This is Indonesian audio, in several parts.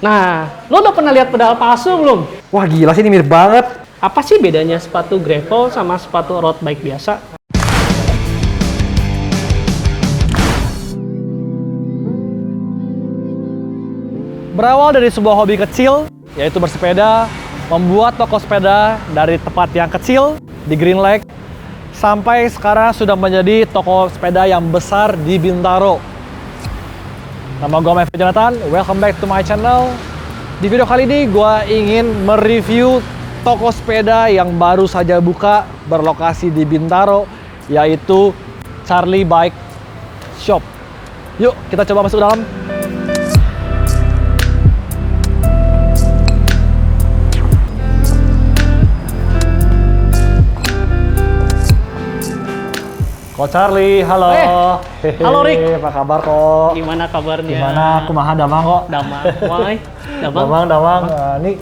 Nah, lo udah pernah lihat pedal palsu belum? Wah gila sih, ini mirip banget. Apa sih bedanya sepatu gravel sama sepatu road bike biasa? Berawal dari sebuah hobi kecil, yaitu bersepeda, membuat toko sepeda dari tempat yang kecil di Green Lake, sampai sekarang sudah menjadi toko sepeda yang besar di Bintaro. Nama gue Mevin Jonathan, welcome back to my channel. Di video kali ini gue ingin mereview toko sepeda yang baru saja buka berlokasi di Bintaro, yaitu Charlie Bike Shop. Yuk kita coba masuk dalam. Ko Charlie, halo. Halo Rick. Apa kabar kok? Gimana kabarnya? Gimana? Kumaha damang kok? Damang, why? Damang. Ini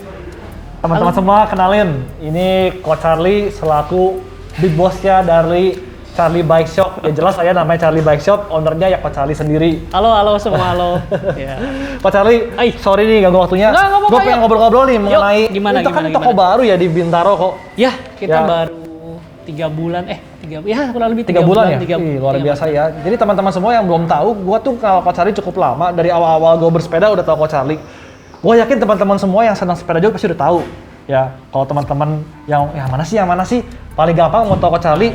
teman-teman semua kenalin. Ini Ko Charlie selaku big boss-nya dari Charlie Bike Shop. Ya jelas saya namanya Charlie Bike Shop, ownernya ya Ko Charlie sendiri. Halo semua, halo. Ya. Ko Charlie, sorry nih ganggu waktunya. Nggak apa-apa, Gue pengen ngobrol-ngobrol nih mengenai gimana, itu kan gimana, toko baru ya di Bintaro kok. Ya, kita Ya. baru 3 bulan, kurang lebih 3 bulan ya? tiga Luar bulan. biasa ya. Jadi teman-teman semua yang belum tahu, gue tuh kalau Ko Charlie cukup lama. Dari awal-awal gue bersepeda udah tahu Ko Charlie. Gue yakin teman-teman semua yang senang sepeda juga pasti udah tahu. Ya, kalau teman-teman yang mana sih paling gampang mau tahu Ko Charlie,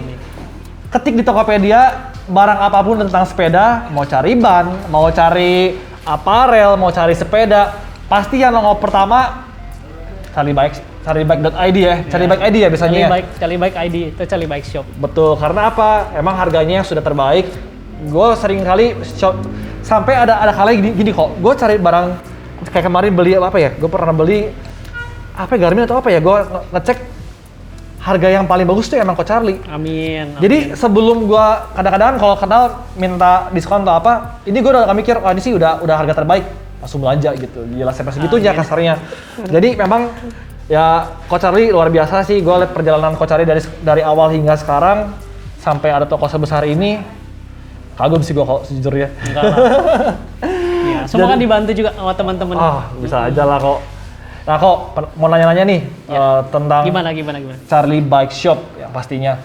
ketik di Tokopedia barang apapun tentang sepeda, mau cari ban, mau cari aparel, mau cari sepeda, pasti yang nongol pertama charliebike.id ya. Charliebike ID ya biasanya. Charlie Bike ID itu Charlie Bike Shop. Betul, karena apa? Emang harganya yang sudah terbaik. Gue sering kali shop, sampai ada kali gini kok. Gue cari barang kayak kemarin beli apa ya? Gue pernah beli apa ya, Garmin atau apa ya? Gue ngecek harga yang paling bagus tuh emang Ko Charlie. Amin. Jadi sebelum gue kadang-kadang kalau kenal minta diskon atau apa, ini gue udah mikir, wah ini sih udah harga terbaik, langsung belanja gitu. Gila sampai segitunya kasarnya. Jadi memang ya Ko Charlie luar biasa sih. Gue lihat perjalanan Ko Charlie dari awal hingga sekarang sampai ada toko sebesar ini. Kagum sih gue kok sejujurnya. Enggak lah. Ya, semua kan dibantu juga sama teman-teman. Bisa aja lah kok. Nah kok mau nanya-nanya nih tentang Gimana? Charlie Bike Shop ya pastinya.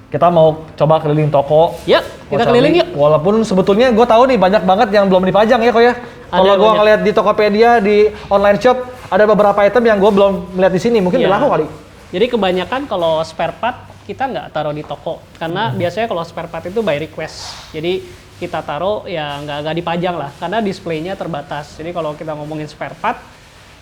Kita mau coba keliling toko. Ya, kita keliling yuk. Walaupun sebetulnya gue tahu nih banyak banget yang belum dipajang ya kok ya. Kalau gue ngeliat di Tokopedia, di online shop, ada beberapa item yang gue belum melihat di sini. Mungkin udah laku kali. Jadi kebanyakan kalau spare part kita nggak taruh di toko. Karena biasanya kalau spare part itu by request. Jadi kita taruh ya nggak dipajang lah. Karena displaynya terbatas. Jadi kalau kita ngomongin spare part,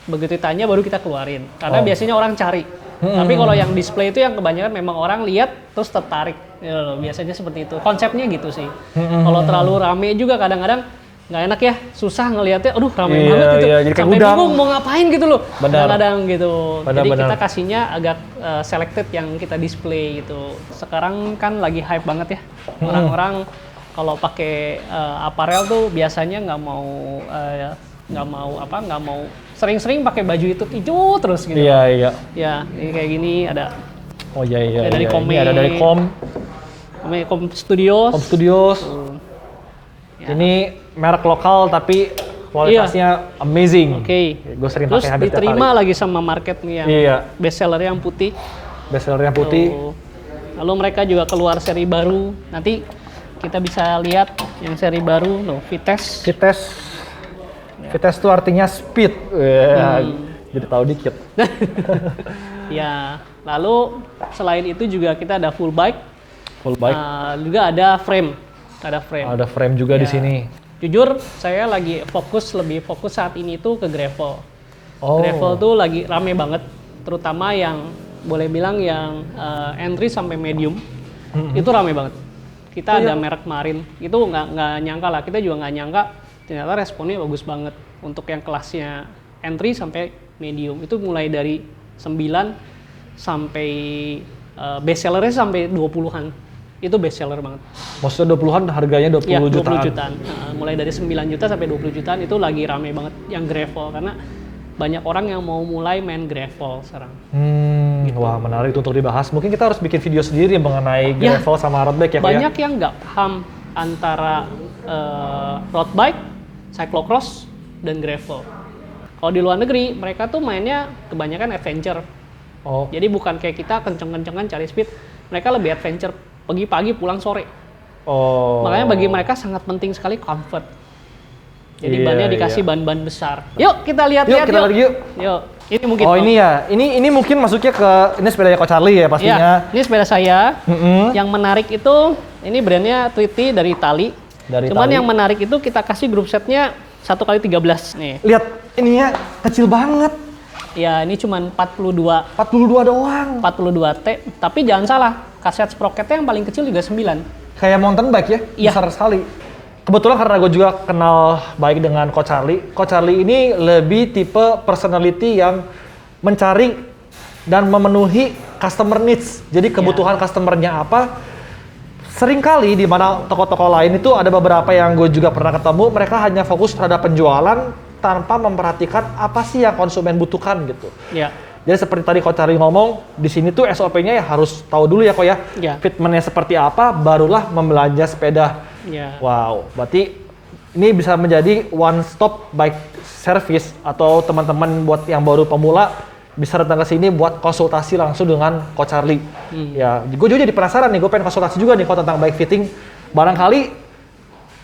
begitu ditanya baru kita keluarin. Karena biasanya orang cari. Tapi kalau yang display itu yang kebanyakan memang orang lihat terus tertarik. Ya, biasanya seperti itu. Konsepnya gitu sih. Kalau terlalu rame juga kadang-kadang nggak enak ya, susah ngelihatnya. Aduh rame banget gitu. Iya, jadi kayak sampai gudang. bingung mau ngapain gitu loh. Kadang-kadang gitu. Jadi Benar. kita kasihnya agak selected yang kita display gitu. Sekarang kan lagi hype banget ya. Orang-orang kalau pakai aparel tuh biasanya nggak mau sering-sering pakai baju itu hijau terus gitu. Iya. Ya, ini kayak gini ada. Oh iya. Ada dari Kome. Ini ada dari Com Studios. Ya. Ini merek lokal tapi kualitasnya amazing. Oke. Gue sering Terus pakai hampir tiap diterima hari. lagi sama market nih yang best seller yang putih. Best seller yang putih. Lalu mereka juga keluar seri baru. Nanti kita bisa lihat yang seri baru, Vites. Vites itu artinya speed. Jadi tahu dikit. Ya, lalu selain itu juga kita ada full bike. Juga ada frame. Ada frame juga di sini. Jujur, saya lebih fokus saat ini tuh ke gravel. Gravel tuh lagi rame banget, terutama yang boleh bilang yang entry sampai medium. Itu rame banget. Kita ada merek Marin, itu nggak nyangka lah. Kita juga nggak nyangka ternyata responnya bagus banget untuk yang kelasnya entry sampai medium. Itu mulai dari 9 sampai best sellernya sampai 20-an. Itu best seller banget. Maksudnya 20-an harganya 20 ya, 20 jutaan? jutaan. Mulai dari 9 juta sampai 20 jutaan itu lagi rame banget yang gravel. Karena banyak orang yang mau mulai main gravel sekarang. Gitu. Wah menarik untuk dibahas. Mungkin kita harus bikin video sendiri mengenai gravel sama road bike ya. Banyak yang nggak paham antara road bike, cyclocross, dan gravel. Kalau di luar negeri, mereka tuh mainnya kebanyakan adventure. Oh. Jadi bukan kayak kita kenceng-kencengan cari speed, mereka lebih adventure. Pagi-pagi pulang sore. Oh. Makanya bagi mereka sangat penting sekali comfort. Jadi Iya, bannya dikasih iya. ban-ban besar. Yuk kita lihat-lihat Yuk, kita lagi yuk. Yuk. Ini mungkin. Oh, ini ya. Ini mungkin masuknya ke ini sepedanya Coach Charlie ya pastinya. Ya, ini sepeda saya. Mm-mm. Yang menarik itu, ini brandnya Tweety dari Itali. Cuman yang menarik itu kita kasih grup setnya 1x13 nih. Lihat, ininya kecil banget. Ya, ini cuman 42 doang. 42T, tapi jangan salah, kaset sprocketnya yang paling kecil juga 9. Kayak mountain bike ya, Iya. besar sekali. Kebetulan karena gue juga kenal baik dengan Coach Charlie. Coach Charlie ini lebih tipe personality yang mencari dan memenuhi customer needs. Jadi kebutuhan customernya apa. Seringkali di mana toko-toko lain itu ada beberapa yang gue juga pernah ketemu, mereka hanya fokus terhadap penjualan tanpa memperhatikan apa sih yang konsumen butuhkan gitu. Ya. Jadi seperti tadi Coach Charlie ngomong, di sini tuh SOP-nya ya harus tahu dulu ya kok ya. Ya. Fitment-nya seperti apa, barulah membelanja sepeda. Ya. Wow, berarti ini bisa menjadi one stop bike service atau teman-teman buat yang baru pemula bisa datang ke sini buat konsultasi langsung dengan Coach Charlie. Ya, gue juga jadi penasaran nih, gue pengen konsultasi juga nih kok tentang bike fitting. Barangkali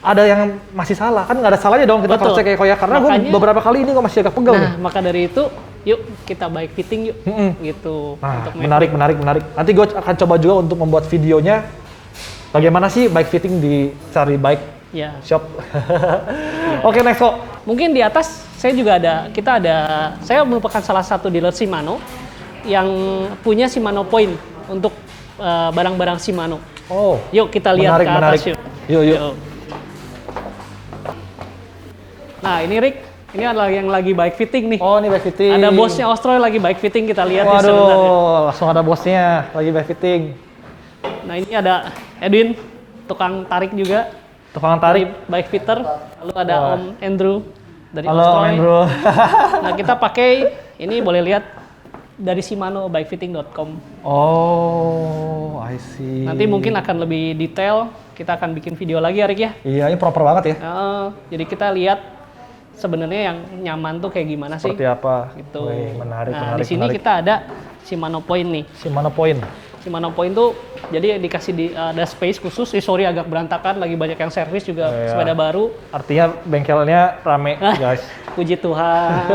ada yang masih salah, kan nggak ada salahnya dong kita Betul. cross check kayak Koya, karena gue Makanya- beberapa kali ini gue masih agak pegal nih. Nah, maka dari itu, yuk kita bike fitting yuk. Gitu. Nah, Untuk menarik. Nanti gue akan coba juga untuk membuat videonya bagaimana sih bike fitting di Charlie Bike Ya. Shop. Oke, next kok. Mungkin di atas saya juga saya merupakan salah satu dealer Shimano yang punya Shimano Point untuk barang-barang Shimano. Oh, Yuk kita lihat ke atas yuk. Yuk. Nah ini Rick, ini adalah yang lagi bike fitting nih. Oh, ini bike fitting. Ada bosnya Ostroy lagi bike fitting, kita lihat nih sebentar. Waduh, langsung ada bosnya lagi bike fitting. Nah ini ada Edwin, tukang tarik juga. Tukang tarik. Bike fitter. Lalu ada Wah. Om Andrew dari Halo, Ostroy. Andrew. Nah kita pakai, ini boleh lihat dari Shimano bikefitting.com. Oh, I see. Nanti mungkin akan lebih detail, kita akan bikin video lagi ya Rick ya. Iya, ini proper banget ya. Jadi kita lihat sebenarnya yang nyaman tuh kayak gimana sih. Seperti apa? Gitu. Wih, menarik, Nah menarik, di sini menarik. kita ada Shimano Point nih. Shimano Point. Shimano Point tuh jadi dikasih ada space khusus. Sorry agak berantakan, lagi banyak yang servis juga Iya. sepeda baru. Artinya bengkelnya rame, guys. Puji Tuhan.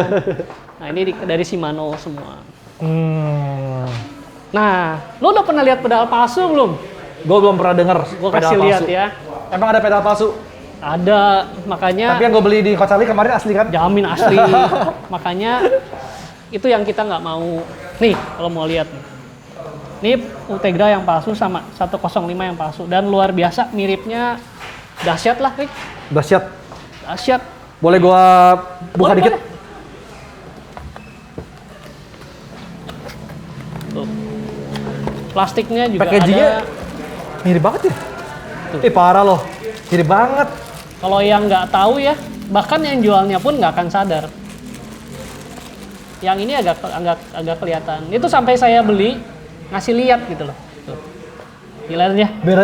Nah ini dari Shimano semua. Nah, lo udah pernah lihat pedal palsu belum? Gue belum pernah denger Gue pedal kasih lihat palsu. ya. Emang ada pedal palsu? Ada, makanya Tapi yang gue beli di Coach Charlie kemarin asli kan? jamin asli. Makanya itu yang kita nggak mau. Nih, kalau mau lihat nih. Ini Ultegra yang palsu sama 105 yang palsu dan luar biasa miripnya dahsyat lah, Rick. Dahsyat. Dahsyat. Boleh gua buka Boleh, dikit? boleh. Tuh. Plastiknya juga Packagingnya ada. mirip banget ya? Tuh. Parah loh. Mirip banget. Kalau yang nggak tahu ya, bahkan yang jualnya pun nggak akan sadar. Yang ini agak kelihatan. Itu sampai saya beli ngasih lihat gitu loh. Tuh. Gila ya. Beda.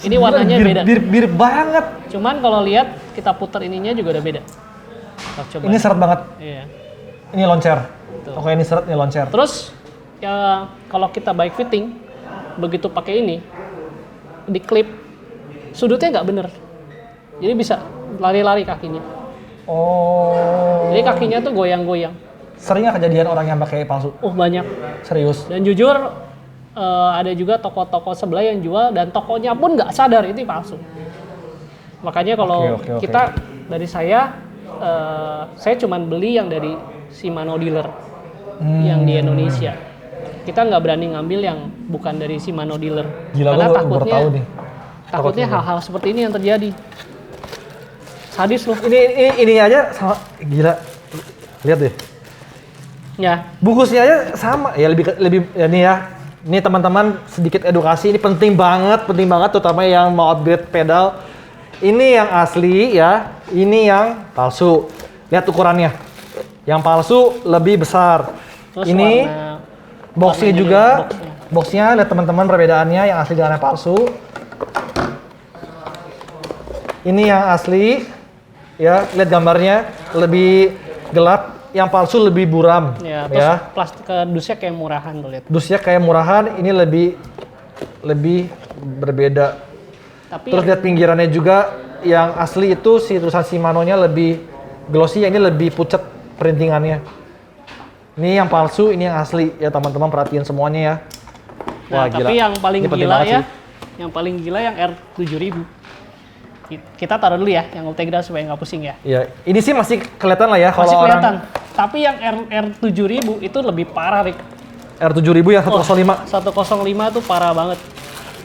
Ini warnanya beda. Mirip banget. Cuman kalau lihat kita putar ininya juga udah beda. Kita coba. Ini seret banget. Iya. Ini loncer. Tuh. Oke, ini seret, ini loncer. Terus ya kalau kita bike fitting begitu pakai ini di clip sudutnya nggak bener. Jadi bisa lari-lari kakinya. Oh. Jadi kakinya tuh goyang-goyang. Sering nggak kejadian orang yang pakai palsu? Banyak. Serius? Dan jujur ada juga toko-toko sebelah yang jual dan tokonya pun nggak sadar itu palsu. Makanya kalau Oke. kita dari saya cuman beli yang dari Shimano dealer yang di Indonesia. Kita nggak berani ngambil yang bukan dari Shimano dealer. Gila, Karena gue baru tahu nih. takutnya hal-hal seperti ini yang terjadi. Sadis loh. Ini aja sama, gila. Lihat deh. Ya, Bungkusnya aja sama. Ya lebih ya nih ya. Ini teman-teman sedikit edukasi, ini penting banget terutama yang mau upgrade pedal. Ini yang asli ya, ini yang palsu. Lihat ukurannya. Yang palsu lebih besar. terus Ini boxnya warnanya juga, boxnya. boxnya lihat teman-teman perbedaannya yang asli dengan yang palsu. Ini yang asli, ya, lihat gambarnya lebih gelap, yang palsu lebih buram. Ya, terus plastik dusnya kayak murahan tuh lihat. Dusnya kayak murahan, ini lebih berbeda. Tapi terus lihat pinggirannya juga, yang asli itu si tulisan Shimano-nya lebih glossy, yang ini lebih pucat printingannya. Ini yang palsu, ini yang asli. Ya teman-teman perhatiin semuanya ya. Wah, tapi yang paling ini gila ya, yang paling gila yang R7000. Kita taruh dulu ya, yang Ultegra supaya nggak pusing ya. Iya, ini sih masih kelihatan lah ya kalau masih kelihatan. orang. Tapi yang R7000 itu lebih parah, Rick. R7000 yang 105. 105 tuh parah banget.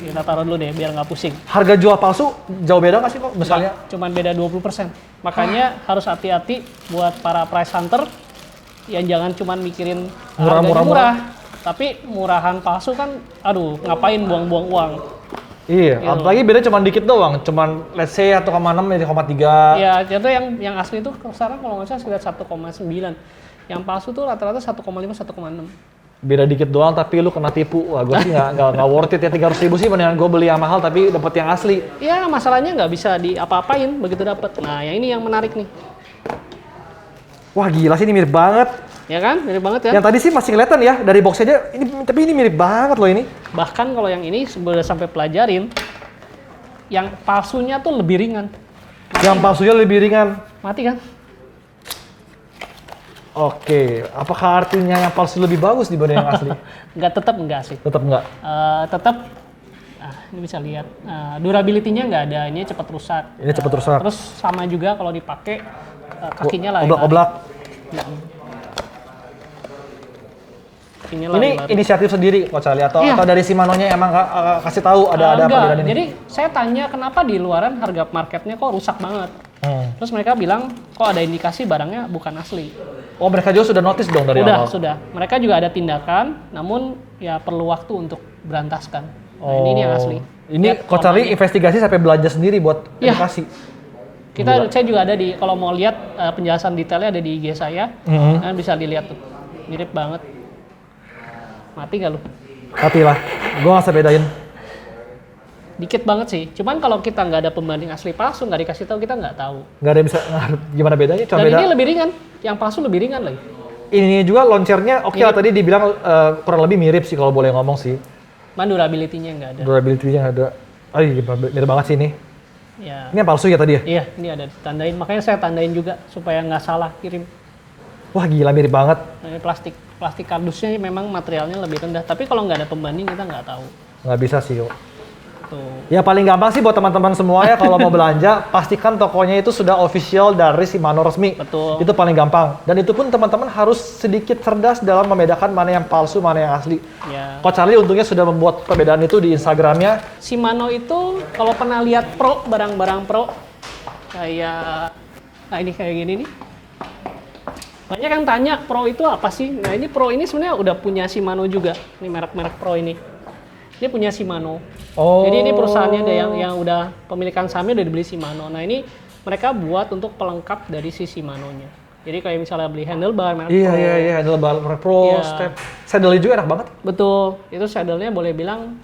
Kita taruh dulu deh biar nggak pusing. Harga jual palsu jauh beda nggak sih kok misalnya? Cuman beda 20%. Makanya harus hati-hati buat para price hunter yang jangan cuman mikirin harganya murah. Tapi murahan palsu kan, aduh ngapain buang-buang uang. Iya, gitu. Apalagi beda cuma dikit doang, cuman let's say 1,6 jadi 0,3. Iya, jadi yang asli itu sekarang kalau nggak salah sekitar 1,9. Yang palsu tuh rata-rata 1,5, 1,6. Beda dikit doang tapi lu kena tipu. Wah, gue sih nggak worth it ya, 300.000 sih mendingan gue beli yang mahal tapi dapat yang asli. Iya, masalahnya nggak bisa diapa-apain begitu dapat. Nah, yang ini yang menarik nih. Wah, gila sih, ini mirip banget. Ya kan? Mirip banget kan? Yang tadi sih masih kelihatan ya dari box aja, tapi ini mirip banget loh ini. Bahkan kalau yang ini sudah sampai pelajarin, yang palsunya tuh lebih ringan. Yang palsunya lebih ringan. Mati kan? Oke, apakah artinya yang palsu lebih bagus dibanding yang asli? Enggak sih. Tetap enggak? Tetap, ini bisa lihat, durability-nya nggak ada, ini cepat rusak. Ini cepat rusak. Terus sama juga kalau dipakai, kakinya lah. Oblak-oblak. Ini inisiatif sendiri Coach Ali atau dari Shimano-nya emang kasih tahu ada perbedaan ini? Jadi saya tanya kenapa di luaran harga marketnya kok rusak banget. Terus mereka bilang kok ada indikasi barangnya bukan asli. Oh, mereka juga sudah notice dong dari awal? Sudah. Mereka juga ada tindakan, namun ya perlu waktu untuk berantaskan. Nah, ini yang asli. Ini Coach Ali investigasi sampai belanja sendiri buat edukasi? Saya juga ada kalau mau lihat penjelasan detailnya ada di IG saya. Kalian bisa dilihat tuh. Mirip banget. Mati nggak lu? Mati lah, gue nggak bisa bedain. Dikit banget sih, cuman kalau kita nggak ada pembanding asli palsu, nggak dikasih tahu kita nggak tahu. Nggak ada yang bisa, gimana bedanya? Dan ini lebih ringan, yang palsu lebih ringan lagi. Ini juga launchernya oke lah, tadi dibilang kurang lebih mirip sih kalau boleh ngomong sih. Durability-nya nggak ada. Durability-nya nggak ada. Mirip banget sih ini. Ya. Ini yang palsu ya tadi ya? Iya, ini ada ditandain, makanya saya tandain juga supaya nggak salah kirim. Wah, gila mirip banget. Ini plastik kardusnya memang materialnya lebih rendah, tapi kalau nggak ada pembanding kita nggak tahu. Nggak bisa sih, kok. Tuh. Ya paling gampang sih buat teman-teman semua ya kalau mau belanja, pastikan tokonya itu sudah official dari Shimano resmi. Betul. Itu paling gampang. Dan itu pun teman-teman harus sedikit cerdas dalam membedakan mana yang palsu, mana yang asli. Ya. Coach Charlie untungnya sudah membuat perbedaan itu di Instagramnya. Shimano itu kalau pernah lihat pro, barang-barang pro, kayak, ini kayak gini nih. Banyak yang tanya pro itu apa sih? Nah ini pro ini sebenarnya udah punya Shimano juga. Ini merek-merek pro ini. Dia punya Shimano. Oh. Jadi ini perusahaannya ada yang udah pemilikan sahamnya udah dibeli Shimano. Nah ini mereka buat untuk pelengkap dari si Shimano-nya. Jadi kayak misalnya beli handlebar merek pro. Iya, handlebar merek pro, step. Saddle juga enak banget. Betul. Itu saddle-nya boleh bilang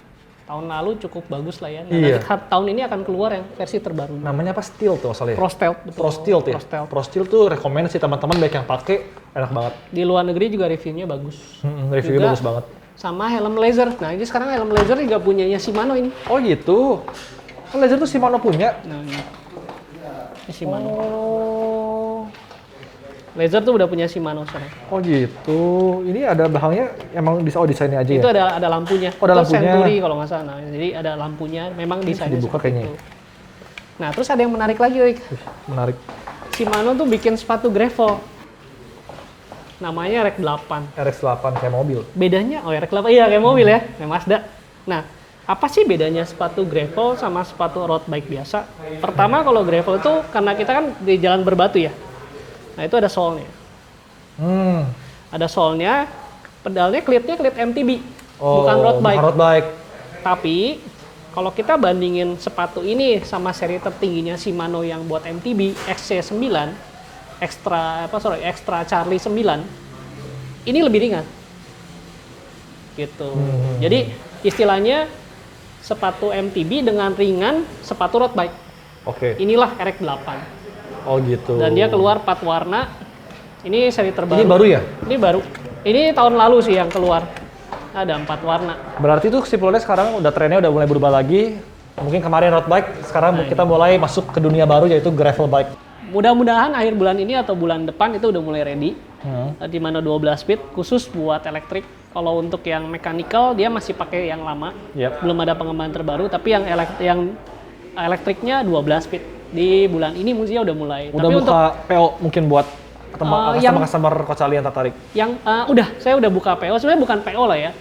tahun lalu cukup bagus lah ya. Nah, iya. Tahun ini akan keluar yang versi terbaru. Namanya apa? Steel tuh asalnya? Pro Stealth. Pro Steel ya? Pro Steel tuh rekomend sih teman-teman baik yang pakai, enak banget. Di luar negeri juga reviewnya bagus. Reviewnya bagus banget. Sama helm laser. Nah ini sekarang helm laser juga punyanya Shimano ini. Oh gitu? Kan laser tuh Shimano punya? Nah ini Shimano. Laser tuh udah punya Shimano sekarang. Oh gitu. Ini ada belakangnya emang desainnya aja ya? Itu ada lampunya. Oh, ada lampunya. Century kalau nggak salah. Nah, jadi ada lampunya. Memang desainnya dibuka kayaknya. itu. Nah terus ada yang menarik lagi, Rick. Menarik. Shimano tuh bikin sepatu gravel. Namanya RX8. RX8 kayak mobil. Bedanya, RX8 iya kayak mobil ya, kayak Mazda. Nah, apa sih bedanya sepatu gravel sama sepatu road bike biasa? Pertama kalau gravel itu karena kita kan di jalan berbatu ya. Nah itu ada solnya. Ada solnya, pedalnya klitnya klit MTB, bukan road bike. Road bike. Tapi kalau kita bandingin sepatu ini sama seri tertingginya Shimano yang buat MTB XC9, Extra Charlie 9, ini lebih ringan. Gitu. Jadi istilahnya sepatu MTB dengan ringan sepatu road bike. Oke. Inilah RX8. Oh gitu. Dan dia keluar 4 warna. Ini seri terbaru. Ini baru ya? Ini baru. Ini tahun lalu sih yang keluar. Ada 4 warna. Berarti tuh Cipules sekarang udah trennya udah mulai berubah lagi. Mungkin kemarin road bike, sekarang kita mulai masuk ke dunia baru yaitu gravel bike. Mudah-mudahan akhir bulan ini atau bulan depan itu udah mulai ready. Di mana 12 speed khusus buat elektrik. Kalau untuk yang mechanical dia masih pakai yang lama. Belum ada pengembangan terbaru, tapi yang elektriknya 12 speed. Di bulan ini musiknya udah mulai. Udah tapi buka untuk PO mungkin buat customer Coach Ali yang tertarik. Yang saya udah buka PO. Sebenarnya bukan PO lah ya.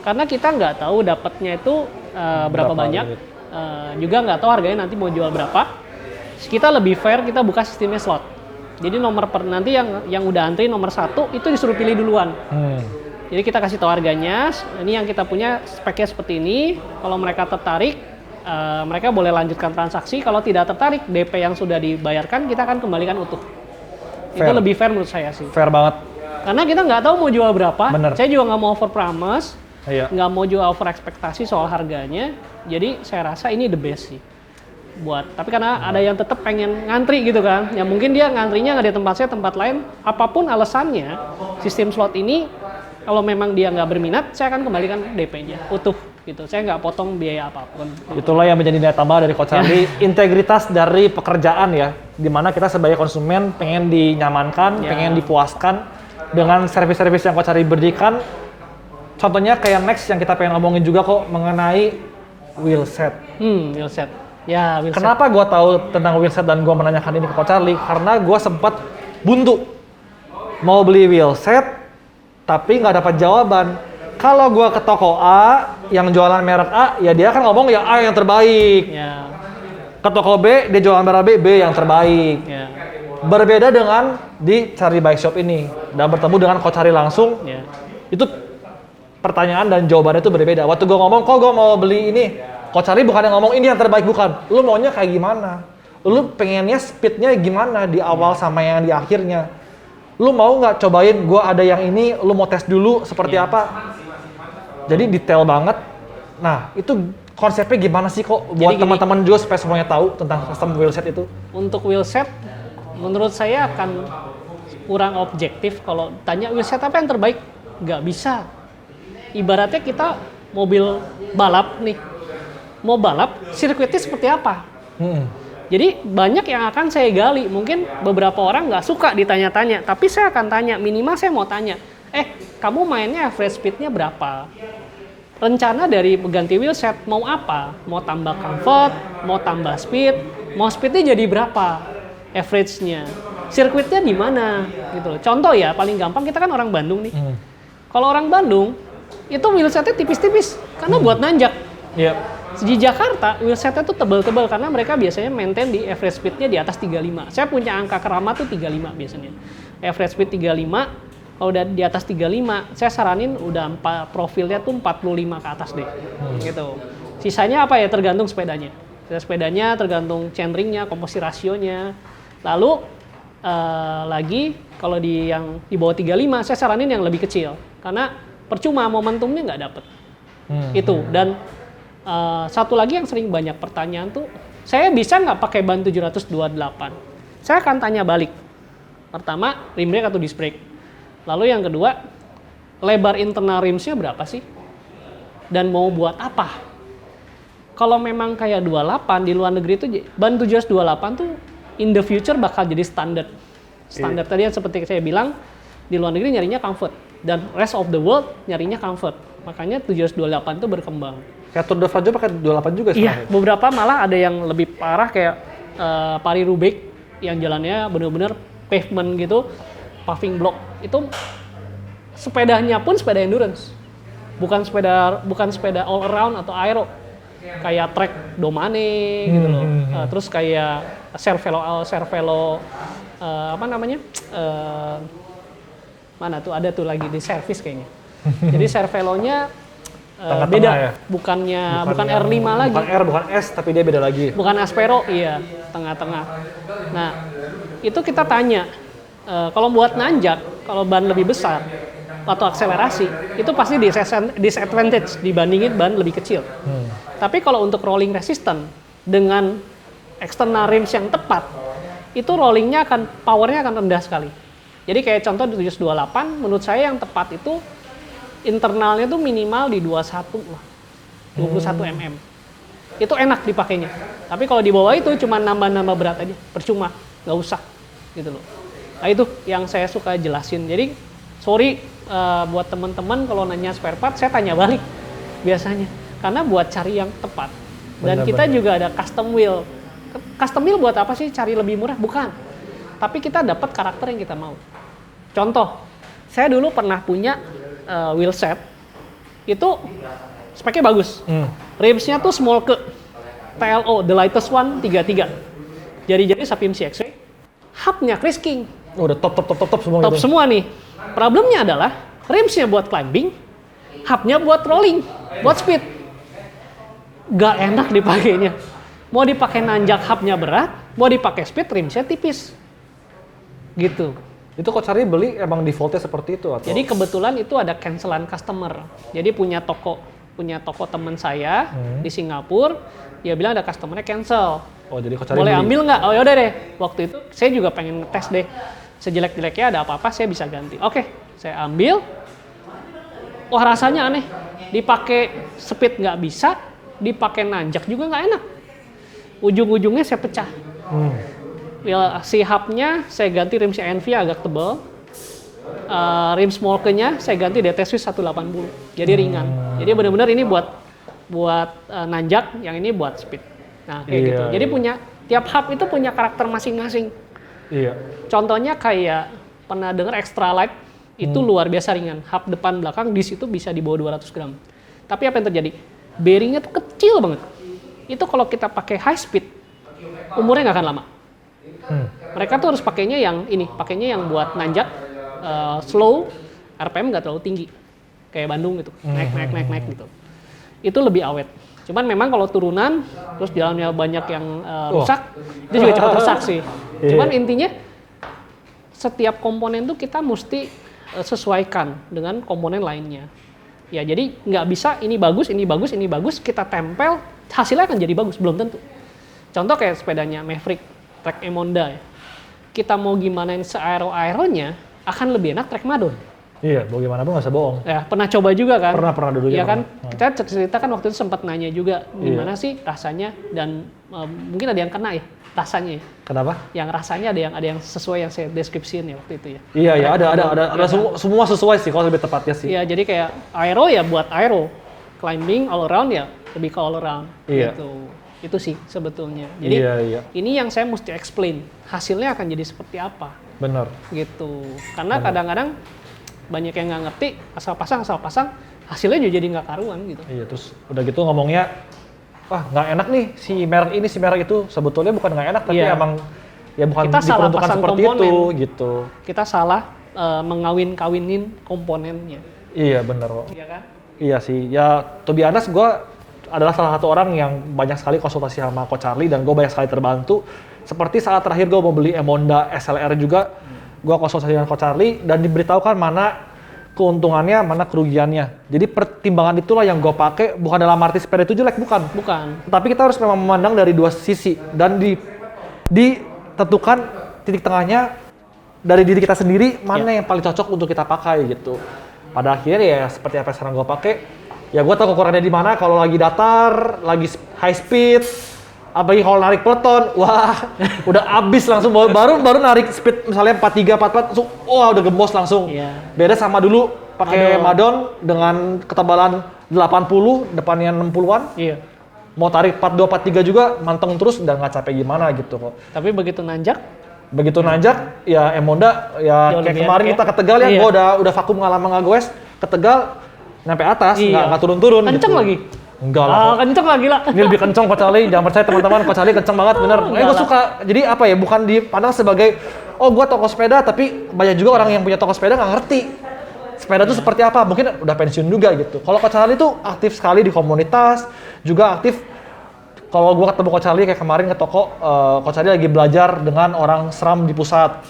Karena kita nggak tahu dapatnya itu berapa banyak. Juga nggak tahu harganya nanti mau jual berapa. Kita lebih fair, kita buka sistemnya slot. Jadi nanti yang udah antri nomor 1 itu disuruh pilih duluan. Jadi kita kasih tahu harganya. Ini yang kita punya speknya seperti ini. Kalau mereka tertarik, mereka boleh lanjutkan transaksi. Kalau tidak tertarik, DP yang sudah dibayarkan kita akan kembalikan utuh. Fair. Itu lebih fair menurut saya sih. Fair banget. Karena kita nggak tahu mau jual berapa. Bener. Saya juga nggak mau over promise, nggak mau jual over ekspektasi soal harganya. Jadi saya rasa ini the best sih. Tapi karena ada yang tetap pengen ngantri gitu kan, ya mungkin dia ngantrinya nggak di tempat saya, tempat lain. Apapun alasannya, sistem slot ini kalau memang dia nggak berminat, saya akan kembalikan DP-nya utuh gitu. Saya nggak potong biaya apapun. Itulah yang menjadi nilai tambah dari Coach Ali, integritas dari pekerjaan ya, dimana kita sebagai konsumen pengen dinyamankan, pengen dipuaskan dengan servis-servis yang Coach Ali berikan. Contohnya kayak next yang kita pengen ngomongin juga kok mengenai wheelset. Wheelset. Ya, wheelset. Kenapa gue tahu tentang wheelset dan gue menanyakan ini ke Coach Ali? Karena gue sempat buntu mau beli wheelset, tapi nggak dapat jawaban. Kalau gue ke toko A yang jualan merek A, ya dia kan ngomong ya A yang terbaik. Ya. Ke toko B dia jualan merek B yang terbaik. Ya. Berbeda dengan di Charlie Bike Shop ini dan bertemu dengan Coach Ali langsung. Itu pertanyaan dan jawabannya itu berbeda. Waktu gue ngomong, kok gue mau beli ini, Coach Ali bukan yang ngomong ini yang terbaik, bukan. Lu maunya kayak gimana? Lu pengennya speednya gimana di awal sama yang di akhirnya? Lu mau nggak cobain, gue ada yang ini, lu mau tes dulu seperti apa? Jadi detail banget. Nah, itu konsepnya gimana sih kok buat teman-teman juga supaya semuanya tahu tentang custom wheelset itu? Untuk wheelset, menurut saya akan kurang objektif kalau tanya wheelset apa yang terbaik. Nggak bisa. Ibaratnya kita mobil balap nih. Mau balap, sirkuitnya seperti apa? Jadi banyak yang akan saya gali. Mungkin beberapa orang nggak suka ditanya-tanya, tapi saya akan tanya. Minimal saya mau tanya, kamu mainnya average speednya berapa? Rencana dari ganti wheelset mau apa? Mau tambah comfort, mau tambah speed, mau speednya jadi berapa? Average-nya. Sirkuitnya di mana? Gitu loh. Contoh ya, paling gampang kita kan orang Bandung nih. Kalau orang Bandung, itu wheelsetnya tipis-tipis, karena buat nanjak. Di Jakarta, wheelsetnya tuh tebal-tebal karena mereka biasanya maintain di average speed-nya di atas 35. Saya punya angka keramat tuh 35 biasanya. Average speed 35, kalau udah di atas 35, saya saranin udah profilnya tuh 45 ke atas deh. Gitu. Sisanya apa ya? Tergantung sepedanya. Sepedanya tergantung chainringnya, komposisi rasionya. Lalu lagi kalau yang di bawah 35, saya saranin yang lebih kecil. Karena percuma momentumnya nggak dapet. Itu. Dan satu lagi yang sering banyak pertanyaan tuh, saya bisa nggak pakai ban 728? Saya akan tanya balik. Pertama, rim brake atau disc brake. Lalu yang kedua, lebar internal rimsnya berapa sih? Dan mau buat apa? Kalau memang kayak 28 di luar negeri itu, ban 728 tuh in the future bakal jadi standar. Standar tadi yang seperti saya bilang, di luar negeri nyarinya comfort. Dan rest of the world nyarinya comfort. Makanya 728 itu berkembang. Kayak Tour de France pakai 28 juga sebenarnya. Iya, beberapa malah ada yang lebih parah kayak Paris-Roubaix yang jalannya bener-bener pavement gitu, paving block. Itu sepedanya pun sepeda endurance. Bukan sepeda all around atau aero. Kayak trek Domane gitu loh. Terus kayak Cervelo mana tuh ada tuh lagi di servis kayaknya. Jadi Cervelonya beda, ya? bukan R5 lagi. Bukan R, bukan S, tapi dia beda lagi. Bukan Aspero, iya, tengah-tengah. Nah, itu kita tanya, kalau buat nanjak, kalau ban lebih besar atau akselerasi, itu pasti disadvantage dibandingin ban lebih kecil. Tapi kalau untuk rolling resistant dengan external rims yang tepat, itu rollingnya powernya akan rendah sekali. Jadi kayak contoh di 728, menurut saya yang tepat itu internalnya tuh minimal di 21 lah, 21 mm. Itu enak dipakainya. Tapi kalau di bawah itu cuma nambah-nambah berat aja, percuma, nggak usah gitu loh. Nah itu yang saya suka jelasin. Jadi sorry buat teman-teman kalau nanya spare part, saya tanya balik biasanya. Karena buat cari yang tepat. Dan kita juga ada custom wheel. Custom wheel buat apa sih? Cari lebih murah? Bukan. Tapi kita dapat karakter yang kita mau. Contoh, saya dulu pernah punya wheel set, itu speknya bagus. Rimsnya tuh small ke TLO, the lightest one 33. Jari-jari Sapim CX-W. Hubnya Chris King. Udah top semua. Top gitu. Semua nih. Problemnya adalah rimsnya buat climbing, hubnya buat rolling, buat speed. Gak enak dipakainya. Mau dipakai nanjak, hubnya berat, mau dipakai speed, rimsnya tipis. Gitu. Itu Coach Charlie beli emang defaultnya seperti itu atau? Jadi kebetulan itu ada cancelan customer. Jadi punya toko teman saya di Singapura, dia bilang ada customernya cancel. Oh, jadi Coach Charlie boleh beli. Ambil nggak? Oh yaudah deh. Waktu itu saya juga pengen tes deh. Sejelek-jeleknya ada apa-apa saya bisa ganti. Oke, saya ambil. Wah rasanya aneh. Dipakai speed nggak bisa, dipakai nanjak juga nggak enak. Ujung-ujungnya saya pecah. Si hubnya saya ganti rim CNV agak tebal. Rim smolke-nya saya ganti DT Swiss 180. Jadi ringan. Jadi benar-benar ini buat nanjak, yang ini buat speed. Nah, kayak gitu. Jadi tiap hub itu punya karakter masing-masing. Iya. Contohnya kayak pernah dengar extra light itu luar biasa ringan. Hub depan belakang di situ bisa di bawah 200 gram. Tapi apa yang terjadi? Bearingnya tuh kecil banget. Itu kalau kita pakai high speed, umurnya nggak akan lama. Mereka tuh harus pakainya yang buat nanjak, slow, RPM nggak terlalu tinggi, kayak Bandung gitu, naik gitu. Itu lebih awet. Cuman memang kalau turunan, terus jalannya banyak yang rusak, itu juga cepat rusak sih. Cuman intinya setiap komponen tuh kita mesti sesuaikan dengan komponen lainnya. Ya jadi nggak bisa ini bagus, kita tempel, hasilnya akan jadi bagus, belum tentu. Contoh kayak sepedanya Maverick, trek Emonda ya. Kita mau gimanain se-aero-aeronya, akan lebih enak trek Madon. Iya, mau gimana pun nggak usah bohong. Ya, pernah coba juga kan? Pernah dulu ya kan? Kita cerita kan waktu itu sempat nanya juga, gimana sih rasanya, dan mungkin ada yang kena ya, rasanya ya. Kenapa? Yang rasanya ada yang sesuai yang saya deskripsiin ya waktu itu ya. Iya, ada semua sesuai sih kalau lebih tepatnya sih. Iya, jadi kayak aero ya buat aero. Climbing all around ya lebih ke all around. Iya. Gitu. Itu sih sebetulnya. Jadi ini yang saya mesti explain. Hasilnya akan jadi seperti apa. Benar. Gitu. Karena kadang-kadang banyak yang nggak ngerti, asal pasang, hasilnya juga jadi nggak karuan gitu. Iya, terus udah gitu ngomongnya, wah nggak enak nih si merek ini, si merek itu. Sebetulnya bukan nggak enak, tapi emang ya bukan kita salah diperuntukkan pasang seperti komponen. itu gitu. Kita salah mengawin-kawinin komponennya. Iya benar kok. Iya kan? Iya sih, ya to be honest gue adalah salah satu orang yang banyak sekali konsultasi sama Coach Charlie dan gue banyak sekali terbantu. Seperti saat terakhir gue mau beli Emonda SLR juga, gue konsultasi dengan Coach Charlie dan diberitahukan mana keuntungannya, mana kerugiannya. Jadi pertimbangan itulah yang gue pakai, bukan dalam arti sepeda itu jelek, bukan. Tapi kita harus memang memandang dari dua sisi dan ditentukan titik tengahnya dari diri kita sendiri mana yang paling cocok untuk kita pakai gitu. Pada akhirnya ya seperti apa yang sekarang gue pakai, ya gue tahu kekurangannya di mana. Kalau lagi datar, lagi high speed, apalagi kalau narik peloton, wah udah abis langsung. Baru narik speed misalnya 43, 44, langsung wah udah gembos langsung. Beda sama dulu pakai Madon dengan ketebalan 80, depannya 60-an. Iya. Mau tarik 42, 43 juga manteng terus, udah nggak capek gimana gitu kok. Tapi begitu nanjak, ya Emonda ya kayak kemarin kita ke Tegal ya, gue udah vakum ngalamin ngegoes ke Tegal nyampe atas, nggak turun-turun. Kenceng gitu lagi? Enggak lah. Kenceng lagi lah. Ini lebih kenceng Coach Charlie, jangan percaya teman-teman, Coach Charlie kenceng banget bener. Gue suka, jadi apa ya, bukan dipandang sebagai oh gue toko sepeda, tapi banyak juga orang yang punya toko sepeda nggak ngerti sepeda itu seperti apa, mungkin udah pensiun juga gitu. Kalau Coach Charlie tuh aktif sekali di komunitas, juga aktif. Kalau gue ketemu Coach Charlie kayak kemarin ke toko, Coach Charlie lagi belajar dengan orang SRAM di pusat,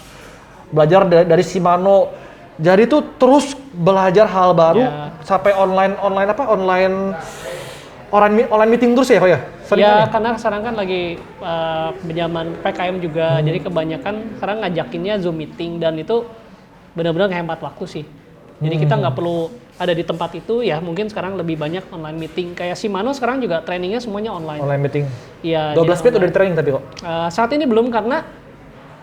belajar dari Shimano. Jadi tuh terus belajar hal baru sampai online meeting terus ya kok ya. Ya, karena sekarang kan lagi zaman PKM juga, jadi kebanyakan sekarang ngajakinnya Zoom meeting dan itu benar-benar ngehemat waktu sih. Jadi kita nggak perlu ada di tempat itu, ya mungkin sekarang lebih banyak online meeting. Kayak Shimano sekarang juga trainingnya semuanya online. Online meeting. Iya. 12 speed udah di training tapi kok? Saat ini belum karena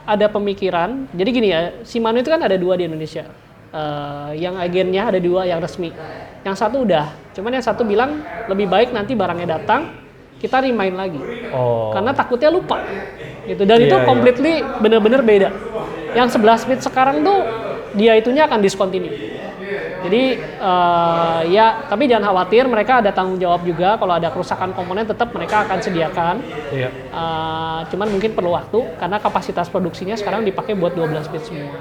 ada pemikiran. Jadi gini ya, Shimano itu kan ada 2 di Indonesia. Yang agennya ada 2 yang resmi. Yang satu udah, cuman yang satu bilang lebih baik nanti barangnya datang, kita remind lagi. Karena takutnya lupa. Gitu. Dan itu completely bener-bener beda. Yang 11 speed sekarang tuh dia itunya akan discontinue. Jadi ya, tapi jangan khawatir, mereka ada tanggung jawab juga kalau ada kerusakan komponen tetap mereka akan sediakan. Iya. Cuman mungkin perlu waktu karena kapasitas produksinya sekarang dipakai buat 12 speed semua.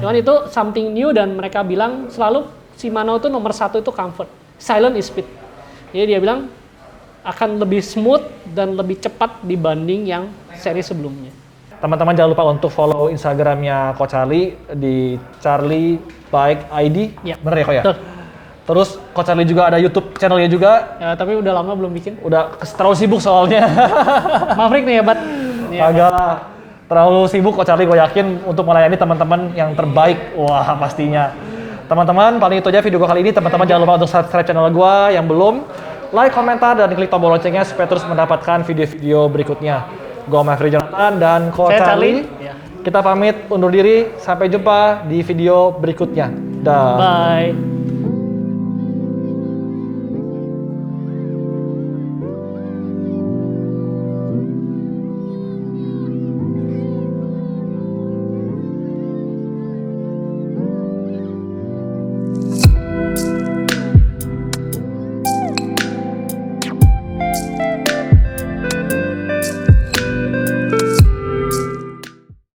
Cuman itu something new dan mereka bilang selalu Shimano itu nomor 1 itu comfort, silent is speed. Jadi dia bilang akan lebih smooth dan lebih cepat dibanding yang seri sebelumnya. Teman-teman jangan lupa untuk follow Instagramnya Coach Charlie di Charlie Bike ID. Ya. Bener ya kok ya? Betul. Terus Coach Charlie juga ada YouTube channelnya juga. Ya, tapi udah lama belum bikin. Udah terlalu sibuk soalnya. Maverick nih hebat. Agak terlalu sibuk Coach Charlie, gue yakin untuk melayani teman-teman yang terbaik. Wah pastinya. Teman-teman, paling itu aja video gue kali ini. Teman-teman jangan lupa untuk subscribe channel gue yang belum. Like, komentar, dan klik tombol loncengnya supaya terus mendapatkan video-video berikutnya. Gue Maverick Jonathan dan Coach Charlie. Kita pamit undur diri. Sampai jumpa di video berikutnya. Dah. Bye.